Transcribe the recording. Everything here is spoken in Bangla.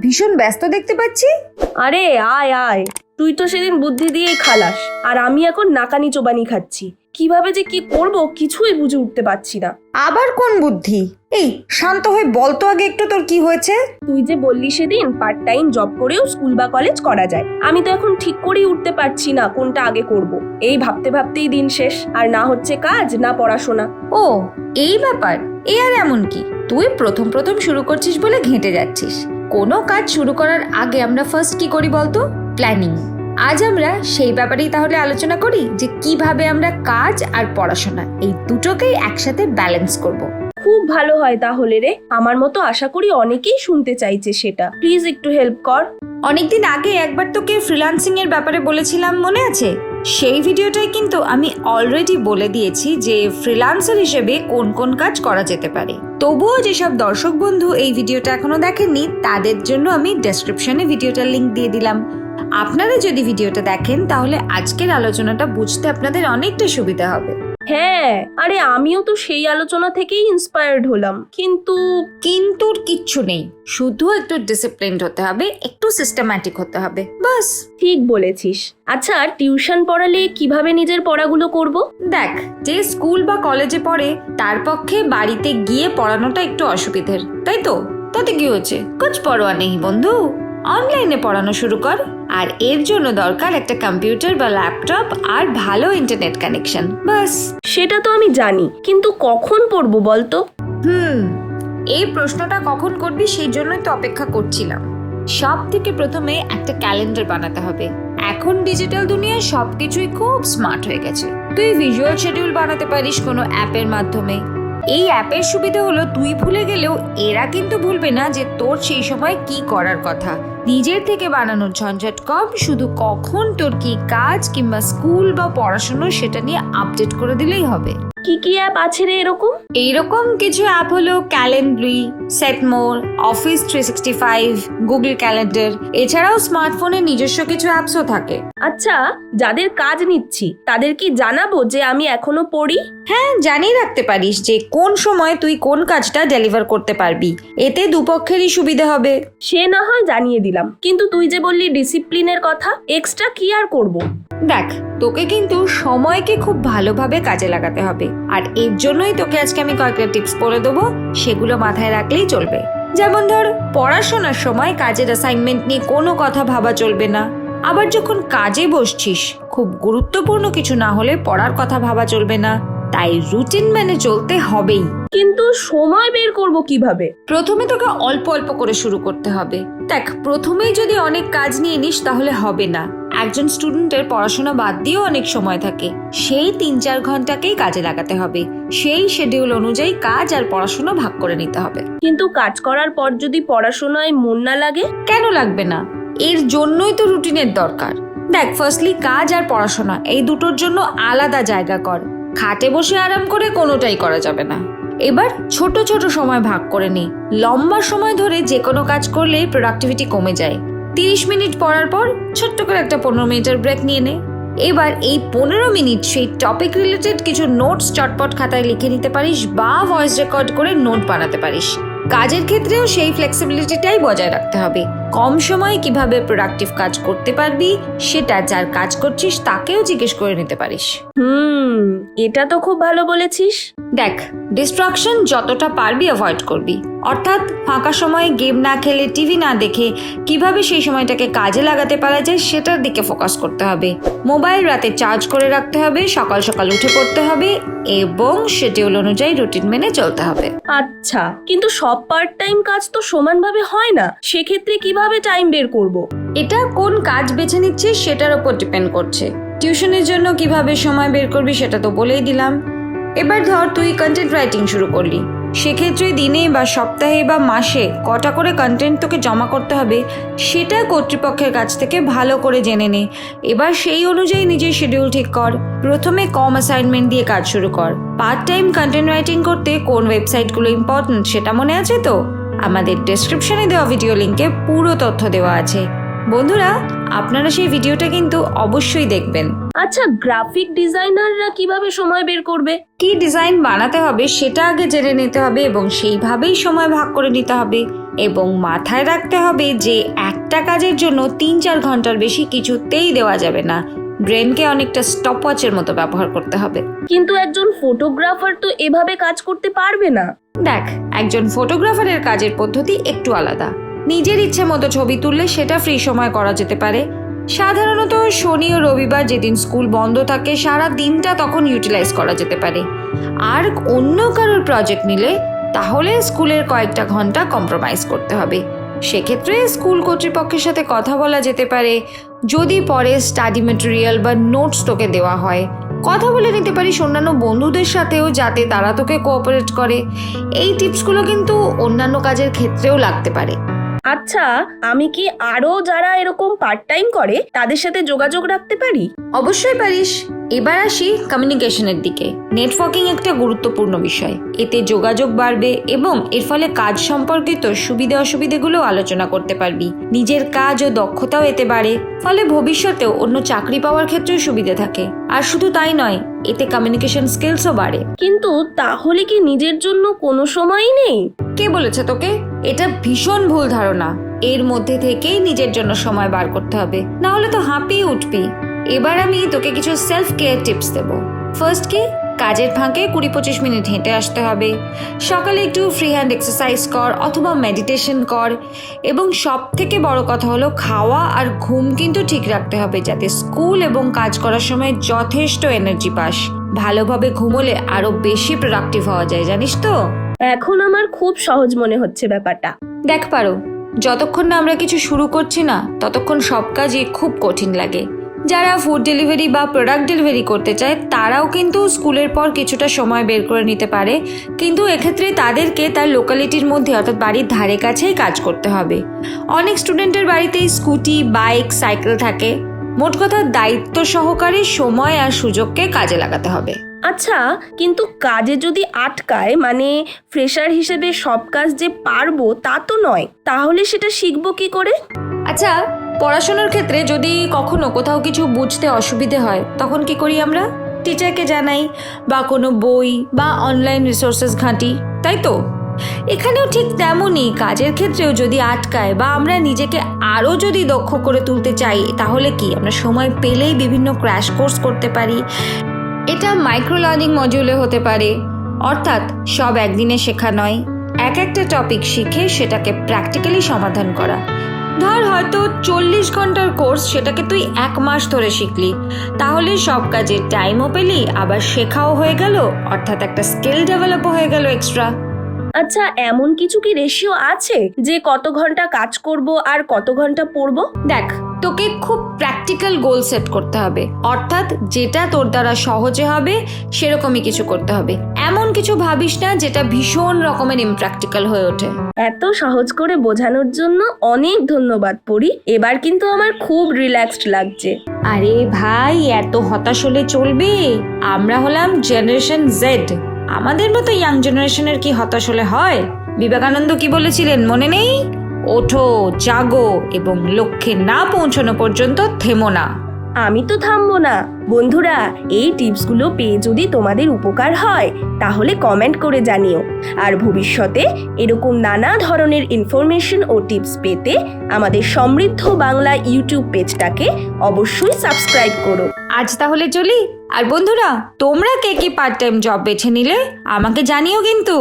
ভীষণ ব্যস্ত দেখতে পাচ্ছি। আরে আয় আয়, তুই তো সেদিন বুদ্ধি দিয়েই খালাস, আর আমি এখন নাকানি চোবানি খাচ্ছি। কিভাবে যে কি করব কিছুই বুঝে উঠতে পারছি না। আবার কোন বুদ্ধি? এই শান্ত হয়ে বল তো আগে একটু, তোর কি হয়েছে? তুই যে বললি সেদিন পার্ট টাইম জব করেও স্কুল বা কলেজ করা যায়, আমি তো এখন ঠিক করেই উঠতে পারছি না কোনটা আগে করব। এই ভাবতে ভাবতেই দিন শেষ, আর না হচ্ছে কাজ না পড়াশোনা। ও এই ব্যাপার। এ আর এমন কি, তুই প্রথম প্রথম শুরু করছিস বলে ঘেঁটে যাচ্ছিস। কোনো কাজ শুরু করার আগে আমরা ফার্স্ট কি করি বলতো? প্ল্যানিং। আজ আমরা সেই ব্যাপারেই তাহলে আলোচনা করি যে কিভাবে আমরা কাজ আর পড়াশোনা এই দুটোকেই একসাথে ব্যালেন্স করব। খুব ভালো হয় তাহলে রে, আমার মতো আশা করি অনেকেই শুনতে চাইছে সেটা। প্লিজ একটু হেল্প কর। অনেকদিন আগে একবার তোকে ফ্রিল্যান্সিং এর ব্যাপারে বলেছিলাম, মনে আছে? সেই ভিডিওটাই কিন্তু আমি অলরেডি বলে দিয়েছি যে ফ্রিল্যান্সার হিসেবে কোন কোন কাজ করা যেতে পারে। তবুও যেসব দর্শক বন্ধু এই ভিডিওটা এখনো দেখেননি তাদের জন্য আমি ডেসক্রিপশনে ভিডিওটার লিংক দিয়ে দিলাম। আপনারা যদি ভিডিওটা দেখেন তাহলে আজকের আলোচনাটা বুঝতে আপনাদের অনেকটা সুবিধা হবে। হ্যাঁ, আরে আমিও তো সেই আলোচনা থেকেই ইন্সপায়ার্ড হলাম, কিন্তু কিচ্ছু নেই, শুধু একটু ডিসিপ্লিনড হতে হবে, একটু সিস্টেম্যাটিক হতে হবে, বাস। ঠিক বলেছিস। আচ্ছা, টিউশন পড়ালে কিভাবে নিজের পড়াগুলো করব? দেখ, যে স্কুল বা কলেজে পড়ে তার পক্ষে বাড়িতে গিয়ে পড়ানোটা একটু অসুবিধের, তাই তো? তাতে কি হচ্ছে, কুছ পরোয়া নেই বন্ধু, অনলাইনে পড়ানো শুরু কর। আর এর জন্য দরকার একটা কম্পিউটার বা ল্যাপটপ আর ভালো ইন্টারনেট কানেকশন, বাস। সেটা তো আমি জানি, কিন্তু কখন পড়বো বলতো? এই প্রশ্নটা কখন করবি সেই জন্যই তো অপেক্ষা করছিলাম। সব থেকে প্রথমে একটা ক্যালেন্ডার বানাতে হবে। এখন ডিজিটাল দুনিয়ায় সবকিছুই খুব স্মার্ট হয়ে গেছে। তুই ভিজুয়াল শিডিউল বানাতে পারিস কোনো অ্যাপের মাধ্যমে। এই অ্যাপের সুবিধা হলো তুই ভুলে গেলেও এরা কিন্তু ভুলবে না যে তোর সেই সময় কি করার কথা। নিজের থেকে বানানোর ঝঞ্ঝাট কম, শুধু কখন তোর কি কাজ কিংবা স্কুল বা পড়াশোনা সেটা নিয়ে আপডেট করে দিলেই হবে। কি কি অ্যাপ আছে রে এরকম? এইরকম কিছু অ্যাপ হলো ক্যালেন্ডারি, সেটমোর, অফিস 365, গুগল ক্যালেন্ডার। এছাড়াও স্মার্টফোনে নিজস্ব কিছু অ্যাপসও থাকে। আচ্ছা, যাদের কাজ নিচ্ছি তাদের কি জানাবো যে আমি এখনো পড়ি? হ্যাঁ, জানিয়ে রাখতে পারিস যে কোন সময় তুই কোন কাজটা ডেলিভার করতে পারবি, এতে দুপক্ষেরই সুবিধা হবে। সে না হয় জানিয়ে দিলাম, কিন্তু তুই যে বললি ডিসিপ্লিনের কথা, এক্সট্রা কি আর করব? দেখ, তোকে কিন্তু সময়কে খুব ভালোভাবে কাজে লাগাতে হবে, আর এর জন্যই তোকে আজকে আমি কয়েকটা টিপস বলে দেবো, সেগুলো মাথায় রাখলেই চলবে। যেমন ধর, পড়াশোনার সময় কাজের অ্যাসাইনমেন্ট নিয়ে কোনো কথা ভাবা চলবে না। আবার যখন কাজে বসছিস, খুব গুরুত্বপূর্ণ কিছু না হলে পড়ার কথা ভাবা চলবে না। তাই রুটিন মেনে চলতে হবেই। কিন্তু সময় বের করব কিভাবে? প্রথমে তোকে অল্প অল্প করে শুরু করতে হবে। দেখ, প্রথমেই যদি অনেক কাজ নিয়ে নিস তাহলে হবে না। একজন স্টুডেন্টের পড়াশোনা বাদ দিয়েও অনেক সময় থাকে, সেই 3-4 ঘন্টাকেই কাজে লাগাতে হবে। সেই শিডিউল অনুযায়ী কাজ আর পড়াশোনা ভাগ করে নিতে হবে। কিন্তু কাজ করার পর যদি পড়াশোনায় মন না লাগে? কেন লাগবে না? এর জন্যই তো রুটিনের দরকার। দেখ, ফার্স্টলি কাজ আর পড়াশোনা এই দুটোর জন্য আলাদা জায়গা কর। খাটে বসে আরাম করে কোনোটাই করা যাবে না। এবার ছোট ছোট সময় ভাগ করে নে। লম্বা সময় ধরে যে কোনো কাজ করলে প্রোডাক্টিভিটি কমে যায়। 30 মিনিট পড়ার পর ছোট্ট করে একটা 15 মিনিটের ব্রেক নিয়ে নে। এবার এই 15 মিনিট সেই টপিক রিলেটেড কিছু নোটস চটপট খাতায় লিখে নিতে পারিস বা ভয়েস রেকর্ড করে নোট বানাতে পারিস। কাজের ক্ষেত্রেও সেই ফ্লেক্সিবিলিটিটাই বজায় রাখতে হবে। কম সময়ে কিভাবে প্রোডাক্টিভ কাজ করতে পারবি সেটা যার কাজ করছিস তাকেও জিজ্ঞেস করে নিতে পারিস। এটা তো খুব ভালো বলেছিস। দেখ, ডিস্ট্রাকশন যতটা পারবি অ্যাভয়েড করবি। অর্থাৎ ফাঁকা সময়ে গেম না খেলে, টিভি না দেখে কিভাবে সেই সময়টাকে কাজে লাগাতে পারা যায় সেটার দিকে ফোকাস করতে হবে। মোবাইল রাতে চার্জ করে রাখতে হবে, সকাল সকাল উঠে পড়তে হবে এবং শিডিউল অনুযায়ী রুটিন মেনে চলতে হবে। আচ্ছা, কিন্তু সব পার্ট টাইম কাজ তো সমানভাবে হয় না, সেক্ষেত্রে কিভাবে টাইম বের করব? এটা কোন কাজ বেছে নিচ্ছিস সেটার উপর ডিপেন্ড করছে। টিউশনের জন্য কিভাবে সময় বের করবি সেটা তো বলেই দিলাম। এবার ধর তুই কন্টেন্ট রাইটিং শুরু করলি, সেক্ষেত্রে দিনে বা সপ্তাহে বা মাসে কটা করে কন্টেন্ট তোকে জমা করতে হবে সেটা কর্তৃপক্ষের কাছ থেকে ভালো করে জেনে নে। এবার সেই অনুযায়ী নিজের শিডিউল ঠিক কর। প্রথমে কম অ্যাসাইনমেন্ট দিয়ে কাজ শুরু কর। পার্ট টাইম কন্টেন্ট রাইটিং করতে কোন ওয়েবসাইটগুলো ইম্পর্টেন্ট সেটা মনে আছে তো? আমাদের ডেসক্রিপশনে দেওয়া ভিডিও লিঙ্কে পুরো তথ্য দেওয়া আছে। বন্ধুরা, আপনারা সেই ভিডিওটা কিন্তু অবশ্যই দেখবেন। আচ্ছা, গ্রাফিক ডিজাইনাররা কিভাবে সময় বের করবে? কি ডিজাইন বানাতে হবে সেটা আগে জেনে নিতে হবে এবং সেইভাবেই সময় ভাগ করে নিতে হবে। এবং মাথায় রাখতে হবে যে একটা কাজের জন্য 3-4 ঘন্টার বেশি কিছুতেই দেওয়া যাবে না। ব্রেনকে অনেকটা স্টপওয়াচের মতো ব্যবহার করতে হবে। কিন্তু একজন ফটোগ্রাফার তো এভাবে কাজ করতে পারবে না। দেখ, একজন ফটোগ্রাফারের কাজের পদ্ধতি একটু আলাদা। নিজের ইচ্ছে মতো ছবি তুললে সেটা ফ্রি সময় করা যেতে পারে। সাধারণত শনি ও রবিবার যেদিন স্কুল বন্ধ থাকে সারা দিনটা তখন ইউটিলাইজ করা যেতে পারে। আর অন্য কারোর প্রজেক্ট নিলে তাহলে স্কুলের কয়েকটা ঘন্টা কম্প্রোমাইজ করতে হবে। সেক্ষেত্রে স্কুল কর্তৃপক্ষের সাথে কথা বলা যেতে পারে। যদি পরে স্টাডি ম্যাটেরিয়াল বা নোটস তোকে দেওয়া হয়, কথা বলে নিতে পারিস অন্যান্য বন্ধুদের সাথেও, যাতে তারা তোকে কোঅপারেট করে। এই টিপসগুলো কিন্তু অন্যান্য কাজের ক্ষেত্রেও লাগতে পারে। আচ্ছা, আমি কি আরো যারা এরকম পার্ট টাইম করে তাদের সাথে যোগাযোগ রাখতে পারি? অবশ্যই পারিস। এবার আসি কমিউনিকেশনের দিকে। নেটওয়ার্কিং একটা গুরুত্বপূর্ণ বিষয়। এতে যোগাযোগ বাড়বে এবং এর ফলে কাজ সম্পর্কিত সুবিধা অসুবিধাগুলো আলোচনা করতে পারবি। নিজের কাজ ও দক্ষতাও এতে বাড়ে, ফলে ভবিষ্যতেও অন্য চাকরি পাওয়ার ক্ষেত্রেও সুবিধা থাকে। আর শুধু তাই নয়, এতে কমিউনিকেশন স্কিলসও বাড়ে। কিন্তু তাহলে কি নিজের জন্য কোনো সময়ই নেই? কে বলেছে তোকে? এটা ভীষণ ভুল ধারণা। এর মধ্যে থেকেই নিজের জন্য সময় বার করতে হবে, না হলে তো হাঁপিয়ে উঠবি। এবার আমি তোকে কিছু সেলফ কেয়ার টিপস দেবো। ফার্স্ট কি, কাজের ফাঁকে 20-25 মিনিট হেঁটে আসতে হবে। সকালে একটু ফ্রি হ্যান্ড এক্সারসাইজ কর অথবা মেডিটেশন কর। এবং সব থেকে বড় কথা হলো খাওয়া আর ঘুম কিন্তু ঠিক রাখতে হবে, যাতে স্কুল এবং কাজ করার সময় যথেষ্ট এনার্জি পাস। ভালোভাবে ঘুমোলে আরো বেশি প্রোডাক্টিভ হওয়া যায়, জানিস তো। এখন আমার খুব সহজ মনে হচ্ছে ব্যাপারটা। দেখ পারো, যতক্ষণ না আমরা কিছু শুরু করছি না ততক্ষণ সব কাজই খুব কঠিন লাগে। যারা ফুড ডেলিভারি বা প্রোডাক্ট ডেলিভারি করতে চায় তারাও কিন্তু স্কুলের পর কিছুটা সময় বের করে নিতে পারে, কিন্তু এক্ষেত্রে তাদেরকে তার লোকালিটির মধ্যে অর্থাৎ বাড়ির ধারে কাছেই কাজ করতে হবে। অনেক স্টুডেন্টের বাড়িতেই স্কুটি, বাইক, সাইকেল থাকে। মোট কথা, দায়িত্ব সহকারে সময় আর সুযোগকে কাজে লাগাতে হবে। আচ্ছা, কিন্তু কাজে যদি আটকায়, মানে ফ্রেশার হিসেবে সব কাজ যে পারবো তা তো নয়, তাহলে সেটা শিখবো কি করে? আচ্ছা, পড়াশোনার ক্ষেত্রে যদি কখনো কোথাও কিছু বুঝতে অসুবিধে হয় তখন কি করি আমরা? টিচারকে জানাই বা কোনো বই বা অনলাইন রিসোর্সেস ঘাঁটি, তাই তো? এখানেও ঠিক তেমনই, কাজের ক্ষেত্রেও যদি আটকায় বা আমরা নিজেকে আরও যদি দক্ষ করে তুলতে চাই, তাহলে কি আমরা সময় পেলেই বিভিন্ন ক্র্যাশ কোর্স করতে পারি। এটা মাইক্রো লার্নিং মডিউলে হতে পারে, অর্থাৎ সব একদিনে শেখা নয়, এক একটা টপিক শিখে সেটাকে প্র্যাকটিক্যালি সমাধান করা। ধর হয়তো 40 ঘন্টার কোর্স, সেটাকে তুই 1 মাস ধরে শিখলি, তাহলে সব কাজের টাইমও পেলি, আবার শেখাও হয়ে গেল, অর্থাৎ একটা স্কিল ডেভেলপও হয়ে গেল এক্সট্রা। আচ্ছা, এমন কিছু কি রেশিও আছে যে কত ঘন্টা কাজ করব আর কত ঘন্টা পড়বো? দেখ, তোকে খুব প্র্যাকটিক্যাল গোল সেট করতে হবে, অর্থাৎ যেটা তোর দ্বারা সহজে হবে সেরকমই কিছু করতে হবে। এমন কিছু ভাবিস না যেটা ভীষণ রকমের ইমপ্র্যাকটিক্যাল হয়ে ওঠে। এত সহজ করে বোঝানোর জন্য অনেক ধন্যবাদ পরি। এবার কিন্তু আমার খুব রিল্যাক্সড লাগছে। আরে ভাই, এত হতাশ হলে চলবে? আমরা হলাম জেনারেশন জেড। আমাদের মতো ইয়াং জেনারেশনের কি হতাশ হলে হয়? বিবেকানন্দ কি বলেছিলেন মনে নেই? ওঠো, জাগো এবং লক্ষ্যে না পৌঁছানো পর্যন্ত থেমো না। আমি তো থামবো না। বন্ধুরা, এই টিপসগুলো পেয়ে যদি তোমাদের উপকার হয় তাহলে কমেন্ট করে জানিও। আর ভবিষ্যতে এরকম নানা ধরনের ইনফরমেশন ও টিপস পেতে আমাদের সমৃদ্ধ বাংলা ইউটিউব পেজটাকে অবশ্যই সাবস্ক্রাইব করো। আজ তাহলে চলি। আর বন্ধুরা, তোমরা কে কি পার্ট টাইম জব বেছে নিলে আমাকে জানিও কিন্তু।